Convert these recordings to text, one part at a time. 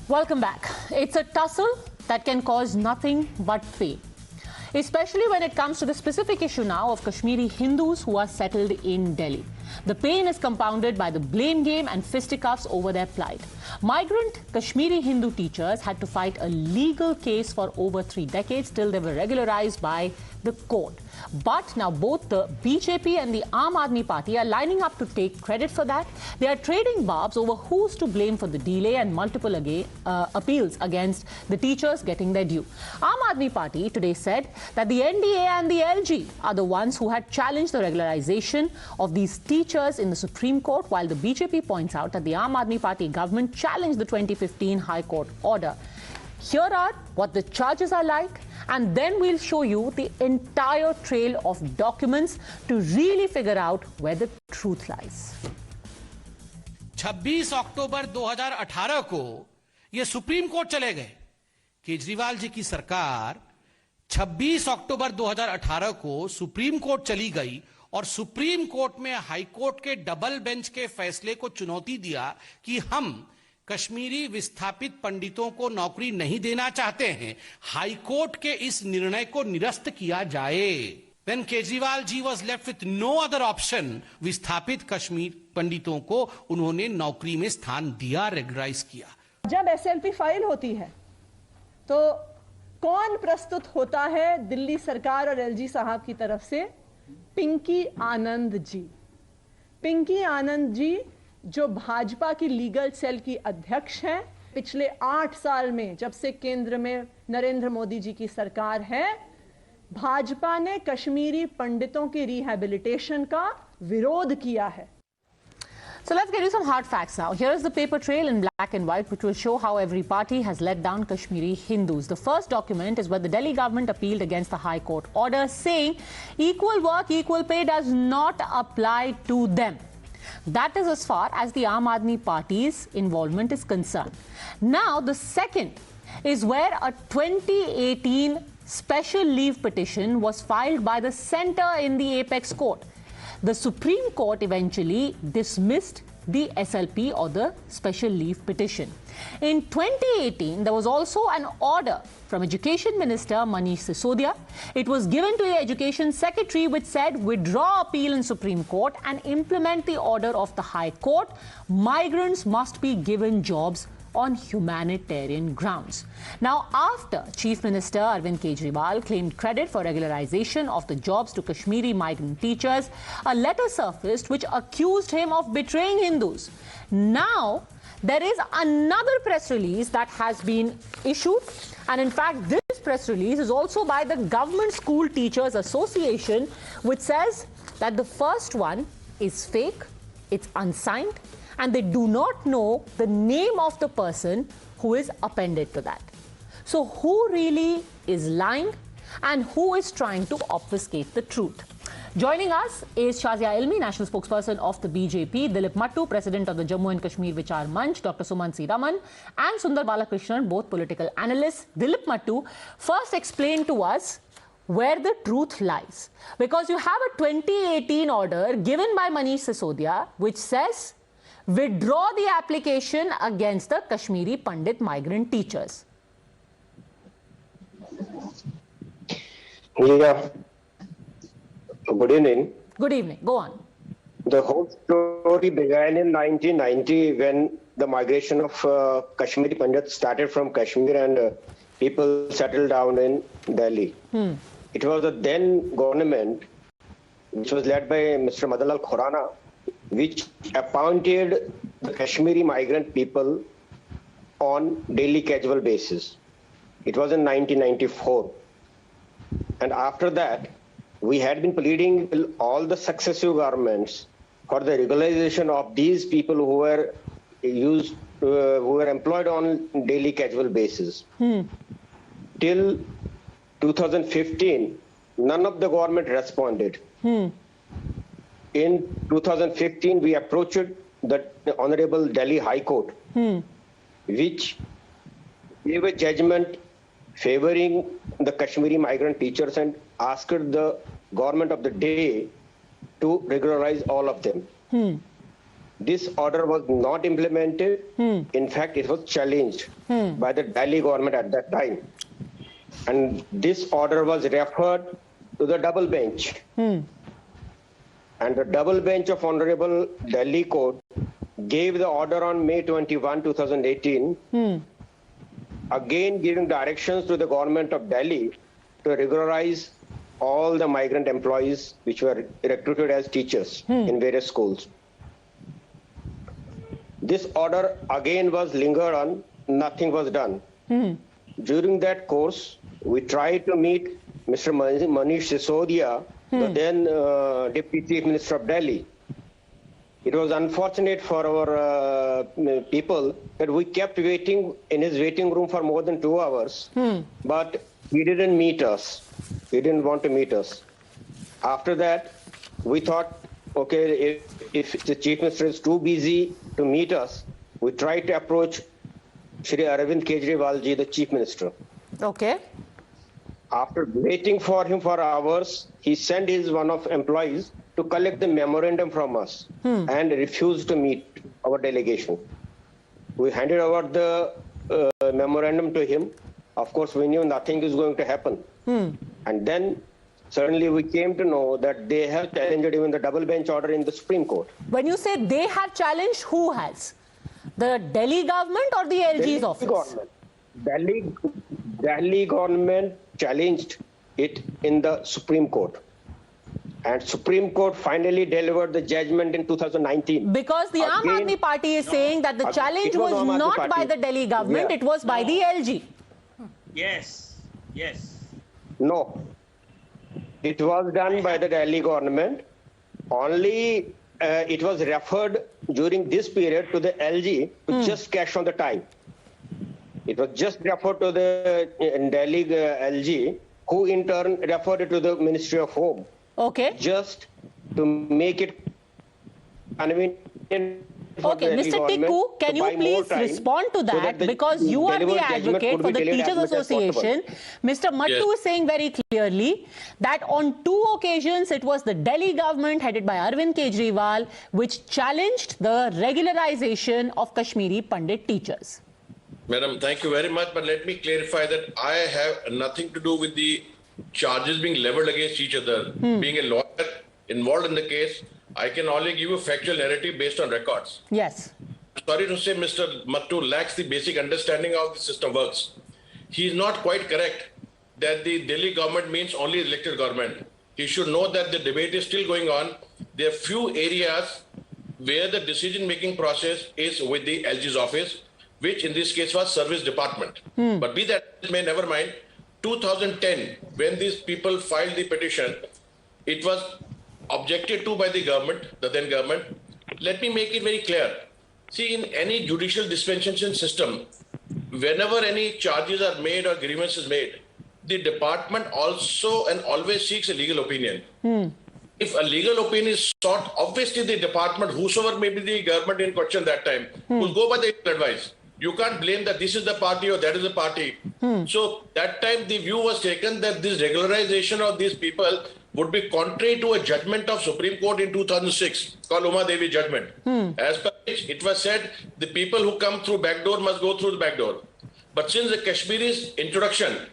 Welcome back. It's a tussle that can cause nothing but pain, especially when it comes to the specific issue now of Kashmiri Hindus who are settled in Delhi. The pain is compounded by the blame game and fisticuffs over their plight. Migrant Kashmiri Hindu teachers had to fight a legal case for over 3 decades till they were regularized by the court. But now both the BJP and the Aam Aadmi Party are lining up to take credit for that. They are trading barbs over who's to blame for the delay and multiple appeals against the teachers getting their due. Aam Aadmi Party today said that the NDA and the LG are the ones who had challenged the regularization of these teachers in the Supreme Court, while the BJP points out that the Aam Aadmi Party government challenged the 2015 High Court order. Here are what the charges are like, and then we'll show you the entire trail of documents to really figure out where the truth lies. 26 अक्टूबर 2018 को ये supreme court चले गए। केजरीवाल जी की सरकार 26 अक्टूबर 2018 को supreme court चली गई और सुप्रीम कोर्ट में हाई कोर्ट के डबल बेंच के फैसले को चुनौती दिया कि हम कश्मीरी विस्थापित पंडितों को नौकरी नहीं देना चाहते हैं। हाई कोर्ट के इस निर्णय को निरस्त किया जाए। When Kejriwal ji was left with no other option, विस्थापित कश्मीर पंडितों को उन्होंने नौकरी में स्थान दिया, रेगुलराइज किया। जब एसएलपी फाइल होती है तो कौन प्रस्तुत होता है दिल्ली सरकार और एलजी साहब की तरफ से? पिंकी आनंद जी। पिंकी आनंद जी जो भाजपा की लीगल सेल की अध्यक्ष हैं, पिछले 8 साल में जब से केंद्र में नरेंद्र मोदी जी की सरकार है, भाजपा ने कश्मीरी पंडितों की रिहैबिलिटेशन का विरोध किया है। So let's get you some hard facts now. Here is the paper trail in black and white, which will show how every party has let down Kashmiri Hindus. The first document is where the Delhi government appealed against the High Court order, saying equal work, equal pay does not apply to them. That is as far as the Aam Aadmi Party's involvement is concerned. Now, the second is where a 2018 special leave petition was filed by the centre in the apex court. The Supreme Court eventually dismissed the SLP or the special leave petition. In 2018, there was also an order from Education Minister Manish Sisodia. It was given to the Education Secretary, which said withdraw appeal in Supreme Court and implement the order of the High Court. Migrants must be given jobs on humanitarian grounds. Now, after Chief Minister Arvind Kejriwal claimed credit for regularization of the jobs to Kashmiri migrant teachers, a letter surfaced which accused him of betraying Hindus. Now, there is another press release that has been issued, and in fact, this press release is also by the Government School Teachers Association, which says that the first one is fake, it's unsigned, and they do not know the name of the person who is appended to that. So who really is lying and who is trying to obfuscate the truth? Joining us is Shazia Ilmi, national spokesperson of the BJP, Dileep Mattoo, president of the Jammu and Kashmir Vichar Manch, Dr. Suman Raman, and Sundar Balakrishna, both political analysts. Dileep Mattoo, first explain to us where the truth lies. Because you have a 2018 order given by Manish Sisodia which says withdraw the application against the Kashmiri Pandit migrant teachers. Yeah. Good evening. Good evening. Go on. The whole story began in 1990 when the migration of Kashmiri Pandits started from Kashmir and people settled down in Delhi. It was the then government, which was led by Mr. Madanlal Khurana, which appointed the Kashmiri migrant people on daily casual basis. It was in 1994. And after that, we had been pleading with all the successive governments for the regularization of these people who were employed on daily casual basis. Till 2015, none of the government responded. In 2015, we approached the Honorable Delhi High Court, which gave a judgment favoring the Kashmiri migrant teachers and asked the government of the day to regularize all of them. This order was not implemented. In fact, it was challenged by the Delhi government at that time. And this order was referred to the double bench. And the double bench of Honorable Delhi Court gave the order on May 21, 2018, again giving directions to the government of Delhi to regularize all the migrant employees which were recruited as teachers in various schools. This order again was lingered on, nothing was done. During that course, we tried to meet Mr. Manish Sisodia, the then Deputy Chief Minister of Delhi. It was unfortunate for our people that we kept waiting in his waiting room for more than 2 hours, but he didn't meet us. He didn't want to meet us. After that, we thought, okay, if the Chief Minister is too busy to meet us, we tried to approach Shri Arvind Kejriwal ji, the Chief Minister. Okay. After waiting for him for hours, he sent his one of employees to collect the memorandum from us and refused to meet our delegation. We handed over the memorandum to him. Of course, we knew nothing is going to happen. And then suddenly we came to know that they have challenged even the double bench order in the Supreme Court. When you say they have challenged, who has? The Delhi government or the LG's office? Government. Delhi government challenged it in the Supreme Court. And Supreme Court finally delivered the judgment in 2019. Because the Aam Aadmi Party is saying that the challenge was not by the Delhi government, it was by the LG. Yes, yes. No. It was done by the Delhi government. Only it was referred during this period to the LG to just cash on the time. It was just referred to the Delhi LG, who in turn referred it to the Ministry of Home. Okay. Just to make it convenient. Okay, Mr. Tikku, can you please respond to that, because you are the advocate for the Teachers Association. Mr. Mattoo is saying very clearly that on 2 occasions it was the Delhi government headed by Arvind Kejriwal which challenged the regularization of Kashmiri Pandit teachers. Madam, thank you very much, but let me clarify that I have nothing to do with the charges being leveled against each other. Being a lawyer involved in the case, I can only give you factual narrative based on records. Yes. Sorry to say, Mr. Mattoo lacks the basic understanding of the system works. He is not quite correct that the Delhi government means only elected government. He should know that the debate is still going on. There are few areas where the decision-making process is with the LG's office, which in this case was service department. But be that as may, never mind. 2010, when these people filed the petition, it was objected to by the government, the then government. Let me make it very clear. See, in any judicial dispensation system, whenever any charges are made or grievances made, the department also and always seeks a legal opinion. If a legal opinion is sought, obviously the department, whosoever may be the government in question that time, will go by the legal advice. You can't blame that this is the party or that is the party. So that time the view was taken that this regularization of these people would be contrary to a judgment of Supreme Court in 2006 called Uma Devi judgment. As per which it was said the people who come through back door must go through the back door. But since the Kashmiris' introduction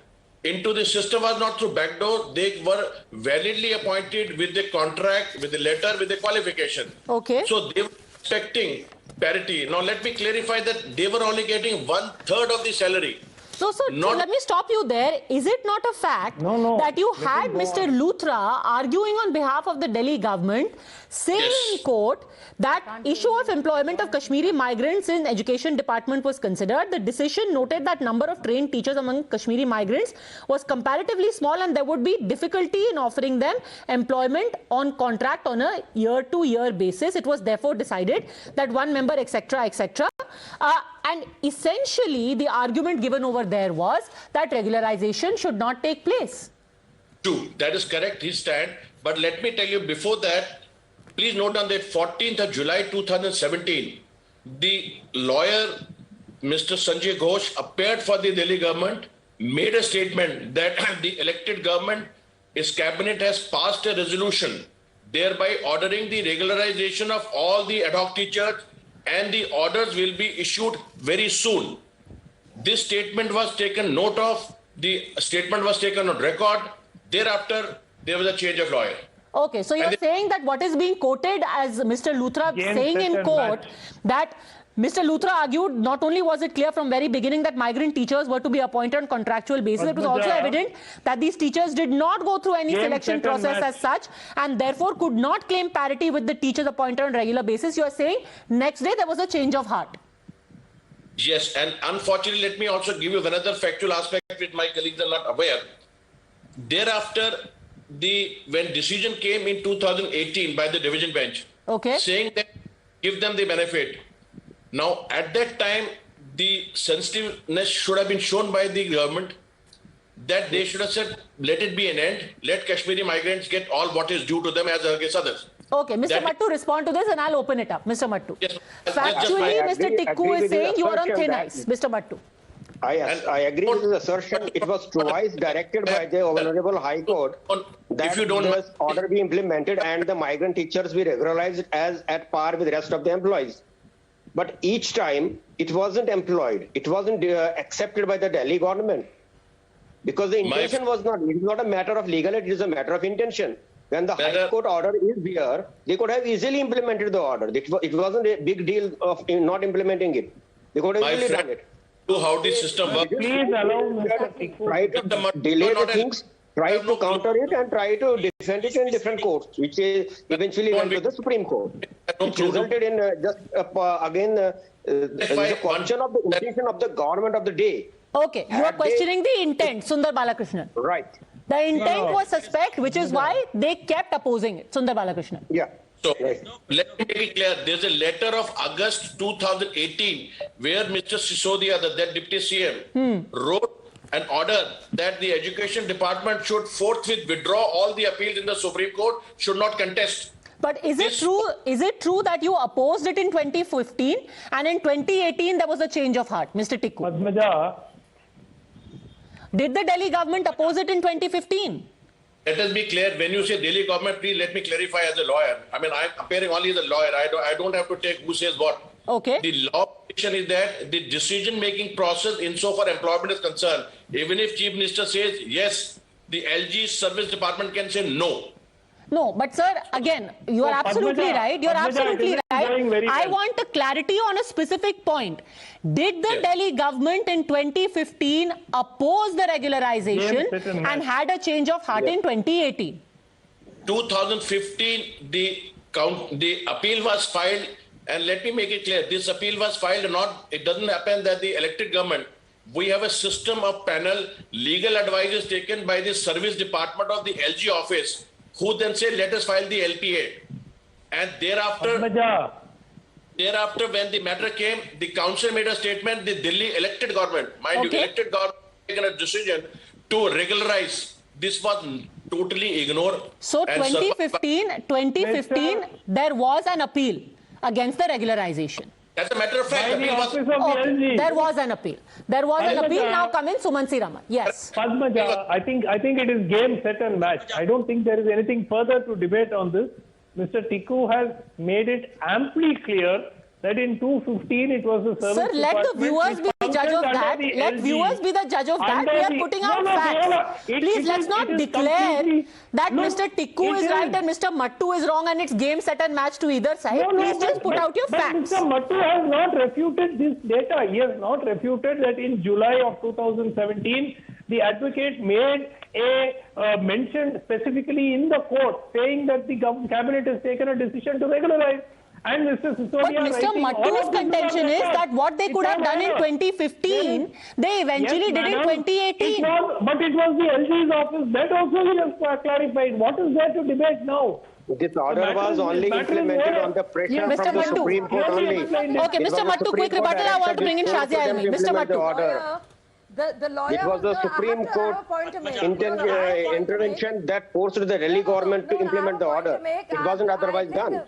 into the system was not through back door, they were validly appointed with the contract, with the letter, with the qualification. Okay. So they were expecting parity. Now let me clarify that they were only getting 1/3 of the salary. So let me stop you there. Is it not a fact that you had Mr. Luthra arguing on behalf of the Delhi government, saying in court that issue of employment of Kashmiri migrants in education department was considered? The decision noted that number of trained teachers among Kashmiri migrants was comparatively small and there would be difficulty in offering them employment on contract on a year-to-year basis. It was therefore decided that one member, etc., etc. And essentially, the argument given over there was that regularization should not take place. True, that is correct, his stand. But let me tell you before that, please note on the 14th of July 2017, the lawyer, Mr. Sanjay Ghosh, appeared for the Delhi government, made a statement that the elected government, its cabinet has passed a resolution thereby ordering the regularization of all the ad hoc teachers, and the orders will be issued very soon. This statement was taken note of, the statement was taken on record. Thereafter, there was a change of lawyer. Okay, so you're saying that what is being quoted as Mr. Luthra saying in court, that Mr. Luthra argued not only was it clear from very beginning that migrant teachers were to be appointed on contractual basis, it was also evident that these teachers did not go through any selection process as such and therefore could not claim parity with the teachers appointed on regular basis. You are saying next day there was a change of heart. Yes, and unfortunately, let me also give you another factual aspect which my colleagues are not aware. Thereafter, when decision came in 2018 by the division bench, saying that give them the benefit. Now, at that time, the sensitiveness should have been shown by the government that they should have said, let it be an end, let Kashmiri migrants get all what is due to them as against others. Okay, Mr. Mattoo, respond to this and I'll open it up. Mr. Mattoo. Yes, factually, Mr. Tikku is saying you are on thin ice. Mr. Mattoo. I agree with his assertion. It was twice directed by the Honorable High Court that this order be implemented and the migrant teachers be regularized as at par with the rest of the employees. But each time it wasn't employed. It wasn't accepted by the Delhi government because the intention was not. It is not a matter of legality. It is a matter of intention. When the High Court order is here, they could have easily implemented the order. It wasn't a big deal of not implementing it. They could have easily done it. How the system works. Please allow Mr. Tikku. Try to delay the things, try to counter it and try to defend it in different courts, which eventually went to the Supreme Court. It resulted in the question of the intention of the government of the day. Okay, you are questioning the intent, Sundar Balakrishna. Right. The intent was suspect, which is why they kept opposing it. Sundar Balakrishna. Yeah. So, let me make it clear. There's a letter of August 2018 where Mr. Sisodia, the then Deputy CM, wrote an order that the Education Department should forthwith withdraw all the appeals in the Supreme Court, should not contest. But is it true? Is it true that you opposed it in 2015 and in 2018 there was a change of heart, Mr. Tikku? Padmaja. Did the Delhi government oppose it in 2015? Let us be clear. When you say Delhi government, please let me clarify as a lawyer. I mean, I'm appearing only as a lawyer. I don't have to take who says what. Okay. The law position is that the decision-making process insofar employment is concerned, even if Chief Minister says yes, the LG Service Department can say no. No, but sir, again, you are absolutely right. You are absolutely right. I want a clarity on a specific point. Did the Delhi government in 2015 oppose the regularization and had a change of heart in 2018? 2015, the appeal was filed, and let me make it clear, this appeal was filed not, it doesn't happen that the elected government, we have a system of panel, legal advice is taken by the service department of the LG office, who then say, let us file the LPA. And thereafter, when the matter came, the council made a statement, the Delhi elected government, mind you, elected government taken a decision to regularize. This was totally ignored. So 2015, there was an appeal against the regularization. As a matter of fact, there was an appeal. There was an appeal. Now come in Suman Raman. Yes. Padmaja, I think it is game, set and match. I don't think there is anything further to debate on this. Mr. Tikku has made it amply clear that in 2015 it was the service. Sir, let the viewers be the judge of that. Let viewers be the judge of that. We are putting out facts. Please, let's not declare that Mr. Tikku is right and Mr. Mattoo is wrong and it's game, set and match to either side. Please just put out your facts. Mr. Mattoo has not refuted this data. He has not refuted that in July of 2017, the advocate made a mention specifically in the court saying that the cabinet has taken a decision to regularize. And Mr. Sisodia, but Mr. Mattoo's contention is that what they could have done in 2015, they eventually did in 2018. But it was the LG's office. That also he has clarified. What is there to debate now? This order was only implemented on the pressure from the Supreme Court only. Okay, Mr. Mattoo, quick rebuttal. I want to bring in Shazia Ilmi. Mr. Mattoo. It was the Supreme Court intervention that forced the Delhi government to implement the order. It wasn't otherwise done.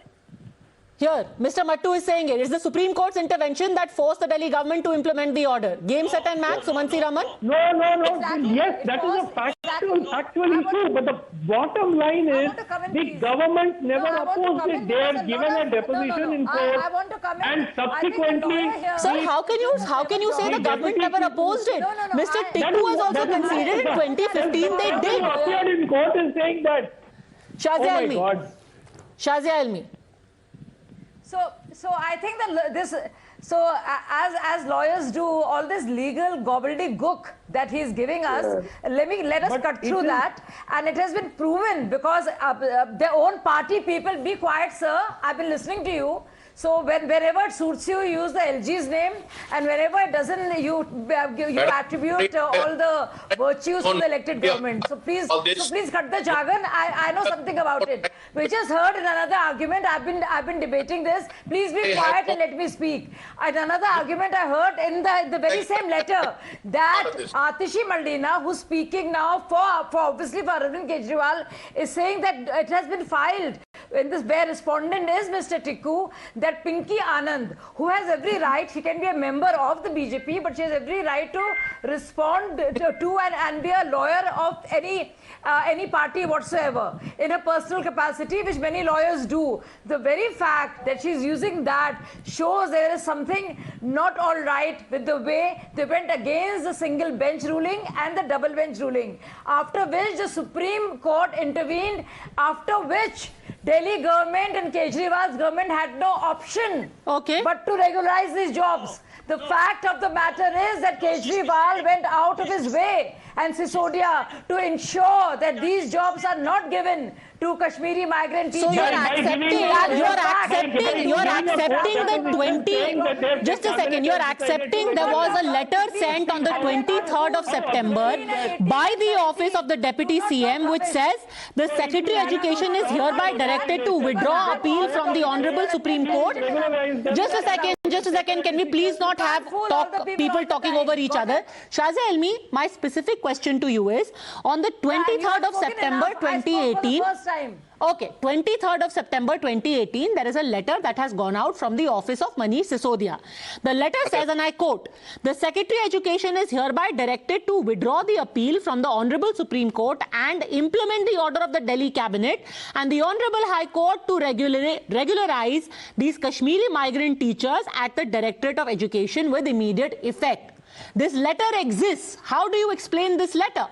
Here, Mr. Mattoo is saying it's the Supreme Court's intervention that forced the Delhi government to implement the order. Game, set and match, Suman Raman? No. Exactly. Yes, that is a factual issue. But the bottom line is the government never opposed it. They are given a deposition in court. I want to comment. And subsequently... Sir, how can you say the government never opposed it? Mr. Tikku has also conceded in 2015 they did. Appeared in court is saying that. Shazia Oh my God. Ilmi. Shazia Ilmi. So I think that as lawyers do, all this legal gobbledygook that he's giving us, let us cut through that. And it has been proven because their own party people, be quiet, sir. I've been listening to you. So wherever it suits you, use the LG's name, and wherever it doesn't, you attribute all the virtues to the elected government. So please cut the jargon. I know something about it. We just heard in another argument. I've been debating this. Please be quiet and let me speak. In another argument I heard in the very same letter that Atishi Maldina, who's speaking now for obviously for Arvind Kejriwal, is saying that it has been filed. And this where respondent is Mr. Tikku, that Pinky Anand, who has every right, she can be a member of the BJP, but she has every right to respond to and be a lawyer of any party whatsoever in a personal capacity, which many lawyers do. The very fact that she's using that shows there is something not all right with the way they went against the single bench ruling and the double bench ruling, after which the Supreme Court intervened, after which Delhi government and Kejriwal's government had no option but to regularize these jobs. The fact of the matter is that Kejriwal went out of his way and Sisodia to ensure that these jobs are not given to Kashmiri migrant teachers. So you're accepting the 20, just a second, you're accepting there was a letter sent on the 23rd of September by the office of the Deputy CM which says the Secretary Education is hereby directed to withdraw appeal from the Honorable Supreme Court. Just a second, can we please not have people talking over each other? Shazia Ilmi, my specific question to you is, on the 23rd of September 2018, okay, 23rd of September 2018, there is a letter that has gone out from the office of Manish Sisodia. The letter says, and I quote, the Secretary Education is hereby directed to withdraw the appeal from the Honorable Supreme Court and implement the order of the Delhi Cabinet and the Honorable High Court to regularize these Kashmiri migrant teachers at the Directorate of Education with immediate effect. This letter exists. How do you explain this letter?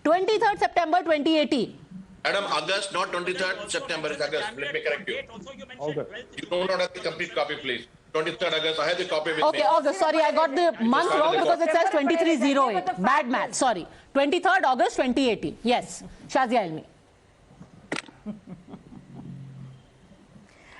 23rd September 2018. Madam, August, not 23rd September, it's August. Let me correct you. You do not have the complete copy, please. 23rd August, I have the copy with me. Okay, August, sorry, I got the month wrong because it says 2308. Bad math, sorry. 23rd August 2018. Yes, Shazia Ilmi.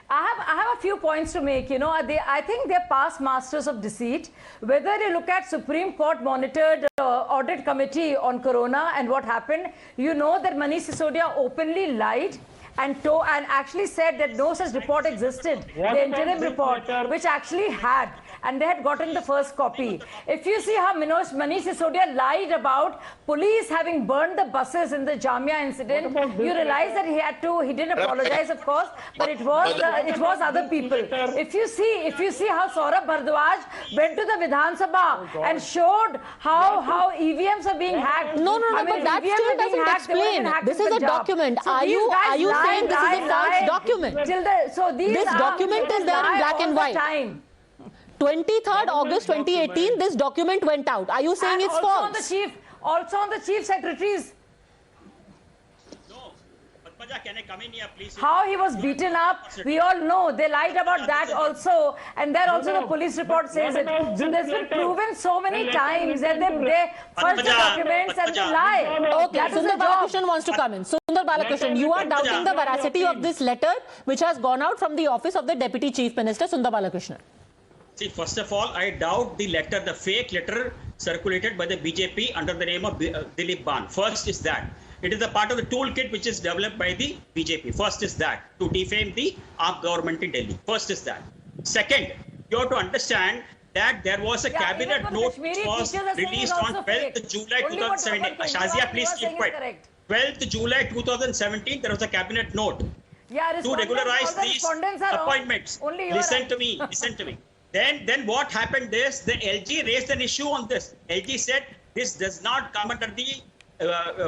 I have a few points to make. You know, I think they're past masters of deceit. Whether you look at Supreme Court monitored audit committee on Corona and what happened, you know that Manish Sisodia openly lied and actually said that no such report existed. The interim report, which actually had. And they had gotten the first copy. If you see how Manish Sisodia lied about police having burned the buses in the Jamia incident, you realize that he didn't apologize, of course, but it was other people. If you see how Saurabh Bhardwaj went to the Vidhan Sabha and showed how EVMs are being hacked. No, but that still doesn't explain. This is a document. So are you saying this is a false document? This document is there in black and white. 23rd August 2018, this document went out. Are you saying it's false? Also on the chief secretaries. No. Padmaja, can I come in here, please? How he was beaten up, we all know. They lied about that also. And then also the police report says it. So there's been proven so many times that they first the documents and they lie. Okay, Sundar Balakrishna wants to come in. Sundar Balakrishna, you are doubting the veracity of this letter which has gone out from the office of the Deputy Chief Minister, Sundar Balakrishna. See, first of all, I doubt the letter, the fake letter circulated by the BJP under the name of Dileep Mattoo. First is that. It is a part of the toolkit which is developed by the BJP. First is that, to defame the armed government in Delhi. First is that. Second, you have to understand that there was a cabinet note which was released on 12th July 2017. Shazia, please keep quiet. 12th July 2017, there was a cabinet note. to regularize all the these respondents are wrong. appointments. Only you are Listen right. to me. Listen to me. Then what happened is the LG raised an issue on this. LG said this does not come under the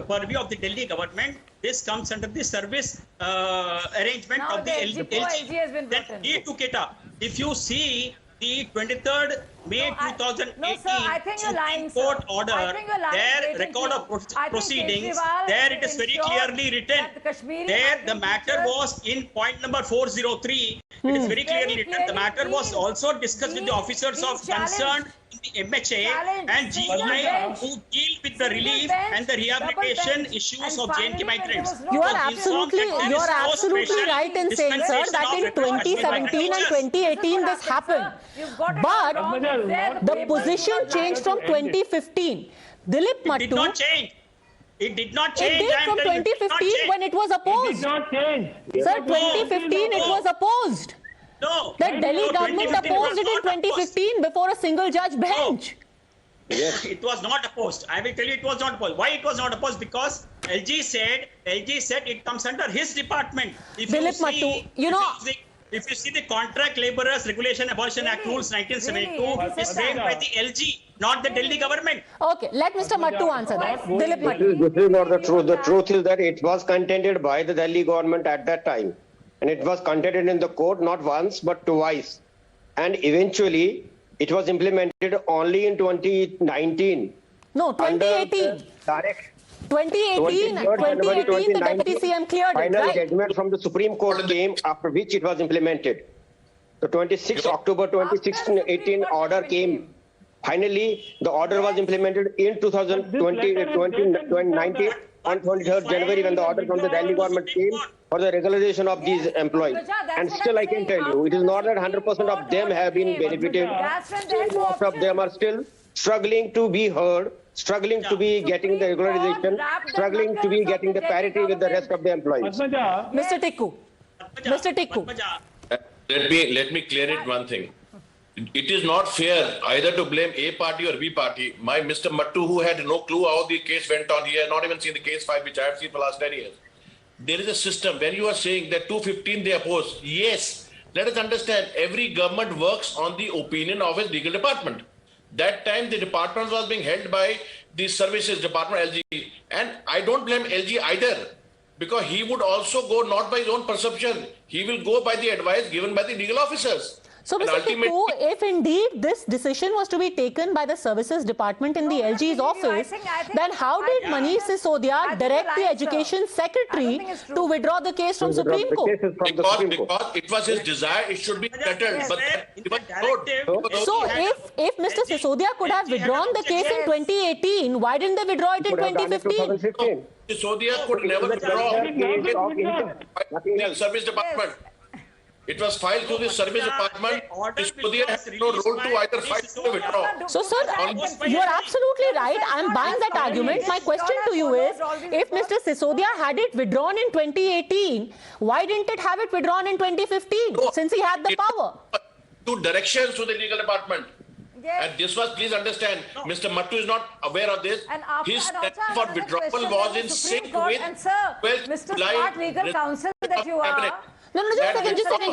purview of the Delhi government. This comes under the service arrangement Now of the LG. LG has been Then brought in. he took it up. If you see the 23rd May 2018 No, sir, I think you're lying, Supreme Court sir. order, I think you're lying their blatantly. record of I think proceedings, Kejriwal there it is very ensured clearly written. that the Kashmiri There had the been matter featured. was in point number 403. It is very clearly written. The matter was also discussed with the officers of concerned in the MHA and GI who deal with the relief and the rehabilitation issues of JNK migrants. You are So absolutely, informed that you there is are no absolutely special right in saying, sir, dispensation that of in 2017 and 2018 this happened. But the position changed from 2015. Dileep It did not Mattoo, change. It did not it change. did I am from telling you, it did not 2015 change. when it was It opposed. did not change. Sir, 2015 it was opposed. No. The Delhi No, government 2015 opposed it was in not opposed. 2015 before a single judge bench. It was not opposed. I will tell you it was not opposed. Why it was not opposed? Because LG said it comes under his department. If you Dileep see, Mattoo, you know, if you see the Contract Laborers Regulation Abolition Act Rules 1972, it's framed by the LG, not the Delhi government. Okay, let Mr. Mattoo answer that. Dileep Mattoo. This is not the truth. The truth is that it was contended by the Delhi government at that time. And it was contended in the court not once but twice. And eventually, it was implemented only in 2019. No, 2018. Under the direct 2018, 2018, the Deputy CM cleared it, final right? judgment from the Supreme Court came, after which it was implemented. The 26 October 2016-18 order came. Finally, the order was implemented in 2019 on 23rd January when the order from the Delhi government came for the regularization of these employees. And still I can tell you, it is not that 100% of them have been benefited. Most of them are still struggling to be heard, struggling to be getting the regularization, struggling to be getting the parity with the rest of the employees. Padmaja, Mr. Tikku. Mr. Tikku. Let me clear it one thing. It is not fair either to blame A party or B party. My Mr. Mattoo, who had no clue how the case went on, he had not even seen the case file, which I have seen for the last 10 years. There is a system. When you are saying that 215 they oppose, yes, let us understand every government works on the opinion of its legal department. That time the department was being held by the services department, LG. And I don't blame LG either, because he would also go not by his own perception. He will go by the advice given by the legal officers. So, Mr. Tikku, if indeed this decision was to be taken by the services department in the LG's office, then how did Manish Sisodia direct the education secretary to withdraw the case from Supreme Court? Because it was his desire, it should be settled. But it was not. So, if Mr. Sisodia could have withdrawn the case in 2018, why didn't they withdraw it in 2015? Sisodia could never withdraw the service department. It was filed through the service department. Sisodia has no role to either fight or withdraw. So, sir, you're absolutely right. I'm buying that argument. My question to you is, if Mr. Sisodia had it withdrawn in 2018, why didn't it have it withdrawn in 2015, since he had the power? Two directions to the legal department. And this was, please understand, Mr. Mattoo is not aware of this. His step for withdrawal was in sync with Mr. Smart Legal Counsel that you are. No, just a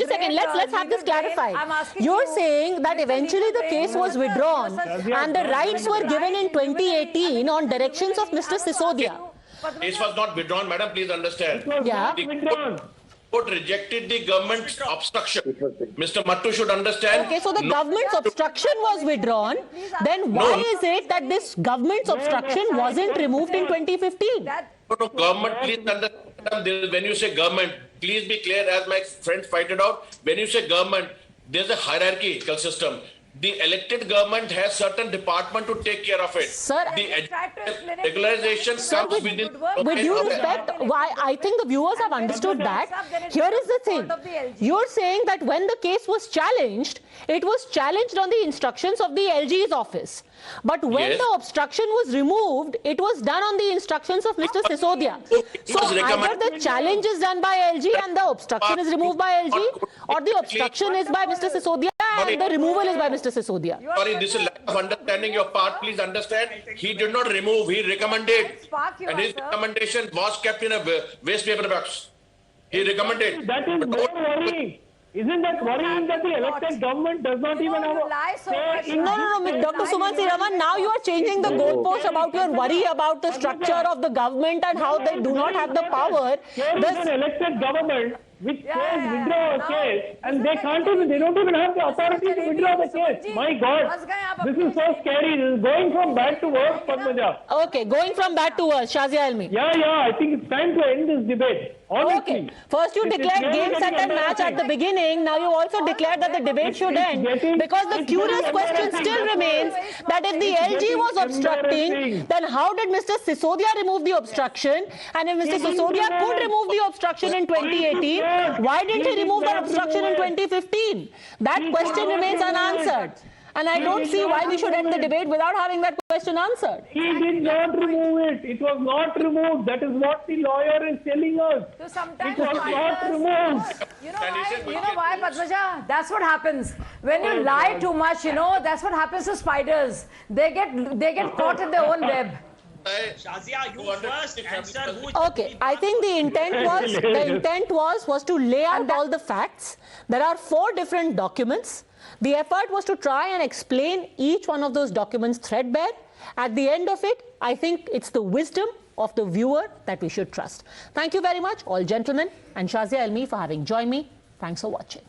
second. Let's have this clarified. You're saying that eventually the case was withdrawn and the rights were given in 2018 on directions of Mr. Sisodia. Case was not withdrawn, madam, please understand. Yeah. The court rejected the government's obstruction. Mr. Mattoo should understand. Okay, so the government's obstruction was withdrawn. Then why is it that this government's obstruction wasn't removed in 2015? No, government, please understand. When you say government, please be clear, as my friends pointed out, when you say government, there's a hierarchical system. The elected government has certain department to take care of it. Sir, the regularization comes within. With due respect, why I think the viewers have understood that. Here is the thing. You're saying that when the case was challenged, it was challenged on the instructions of the LG's office. But when the obstruction was removed, it was done on the instructions of Mr. Sisodia. So either the challenge is done by LG and the obstruction is removed by LG, or the obstruction is by Mr. Sisodia and the removal is by Mr. Sisodia. Sorry, this is lack of understanding your part. Please understand. He did not remove, he recommended. And his recommendation was kept in a waste paper box. He recommended. That is more worrying. Isn't that worrying that the elected government does not even have a say in... No, Dr. Suman Raman, now you are changing the goalpost about your worry about the structure of the government and how they do not have the power. There is an elected government which can withdraw a case, and they don't even have the authority to withdraw the case. My God, this is so scary. This is going from bad to worse, Padmaja. Okay, going from bad to worse. Shazia Ilmi. Yeah, I think it's time to end this debate. Honestly. Okay. First you declared game, set and match at the beginning. Now you also declared that the debate should end. Because the curious question still remains that if the LG was obstructing, then how did Mr. Sisodia remove the obstruction? And if Mr. Sisodia could remove the obstruction in 2018, why didn't he remove that obstruction in 2015? That question remains unanswered. And I don't see why we should end the debate without having that question answered. He did not remove it. It was not removed. That is what the lawyer is telling us. So sometimes it was not removed. You know why, Padmaja? That's what happens. When you lie too much, that's what happens to spiders. They get caught in their own web. Shazia, you first answer who... Okay, I think the intent was to lay out all the facts. There are 4 different documents. The effort was to try and explain each one of those documents threadbare. At the end of it, I think it's the wisdom of the viewer that we should trust. Thank you very much, all gentlemen, and Shazia Ilmi for having joined me. Thanks for watching.